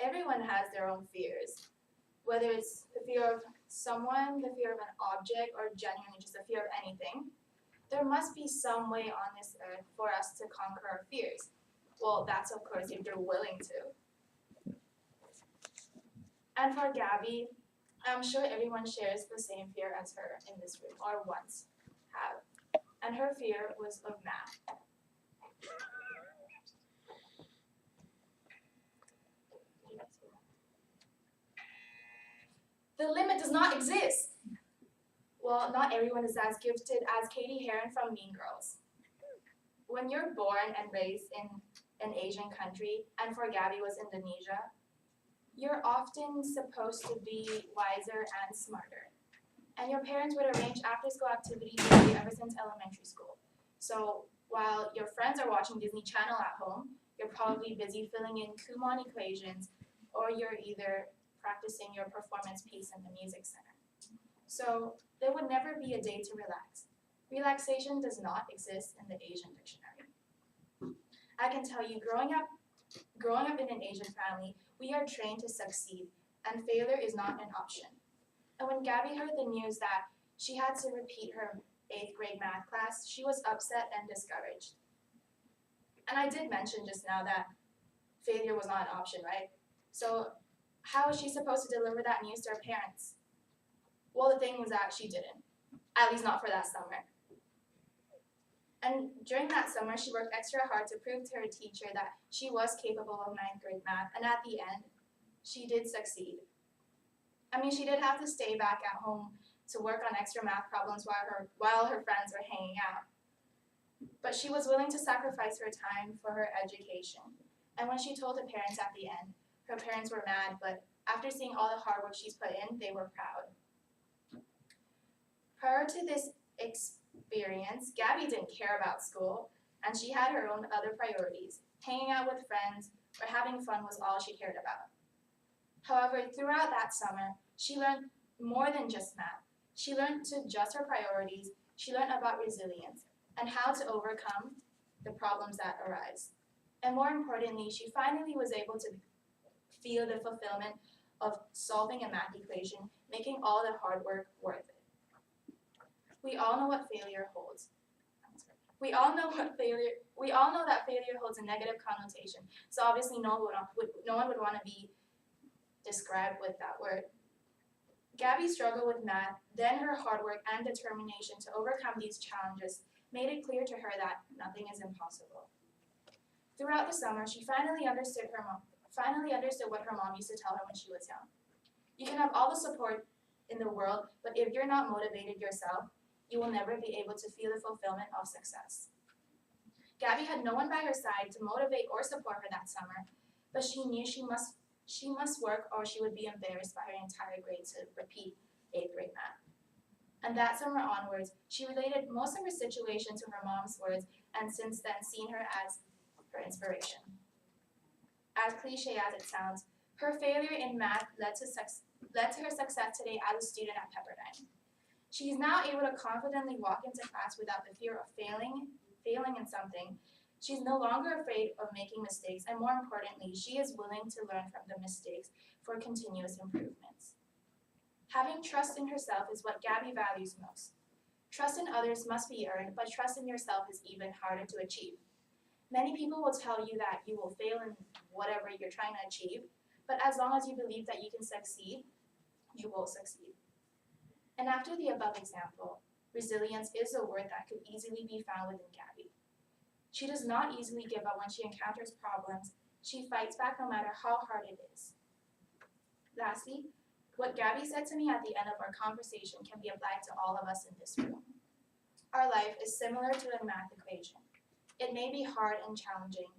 Everyone has their own fears, whether it's the fear of someone, the fear of an object, or genuinely just the fear of anything. There must be some way on this earth for us to conquer our fears. Well, that's of course if you're willing to. And for Gabby, I'm sure everyone shares the same fear as her in this room, or once have. And her fear was of math. The limit does not exist. Well, not everyone is as gifted as Katie Heron from Mean Girls. When you're born and raised in an Asian country, and for Gabby was Indonesia, you're often supposed to be wiser and smarter. And your parents would arrange after-school activities for you ever since elementary school. So while your friends are watching Disney Channel at home, you're probably busy filling in Kumon equations, or you're either practicing your performance piece in the music center. So there would never be a day to relax. Relaxation does not exist in the Asian dictionary. I can tell you, growing up in an Asian family, we are trained to succeed, and failure is not an option. And when Gabby heard the news that she had to repeat her 8th grade math class, she was upset and discouraged. And I did mention just now that failure was not an option, right? So how was she supposed to deliver that news to her parents? Well, the thing was that she didn't, at least not for that summer. And during that summer, she worked extra hard to prove to her teacher that she was capable of 9th grade math, and at the end, she did succeed. I mean, she did have to stay back at home to work on extra math problems while her friends were hanging out. But she was willing to sacrifice her time for her education. And when she told her parents at the end, her parents were mad, but after seeing all the hard work she's put in, they were proud. Prior to this experience, Gabby didn't care about school, and she had her own other priorities. Hanging out with friends or having fun was all she cared about. However, throughout that summer, she learned more than just math. She learned to adjust her priorities, she learned about resilience, and how to overcome the problems that arise. And more importantly, she finally was able to feel the fulfillment of solving a math equation, making all the hard work worth it. We all know what failure holds. We all know that failure holds a negative connotation. So obviously no one would want to be described with that word. Gabby's struggle with math, then her hard work and determination to overcome these challenges made it clear to her that nothing is impossible. Throughout the summer, she finally understood what her mom used to tell her when she was young. You can have all the support in the world, but if you're not motivated yourself, you will never be able to feel the fulfillment of success. Gabby had no one by her side to motivate or support her that summer, but she knew she must work or she would be embarrassed by her entire grade to repeat 8th grade math. And that summer onwards, she related most of her situation to her mom's words and since then seen her as her inspiration. As cliche as it sounds, her failure in math led to her success today as a student at Pepperdine. She is now able to confidently walk into class without the fear of failing in something. She's no longer afraid of making mistakes, and more importantly, she is willing to learn from the mistakes for continuous improvements. Having trust in herself is what Gabby values most. Trust in others must be earned, but trust in yourself is even harder to achieve. Many people will tell you that you will fail in whatever you're trying to achieve, but as long as you believe that you can succeed, you will succeed. And after the above example, resilience is a word that could easily be found within Gabby. She does not easily give up when she encounters problems. She fights back no matter how hard it is. Lastly, what Gabby said to me at the end of our conversation can be applied to all of us in this room. Our life is similar to a math equation. It may be hard and challenging.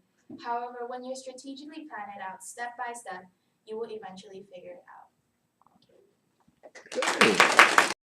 However, when you strategically plan it out step by step, you will eventually figure it out. Good.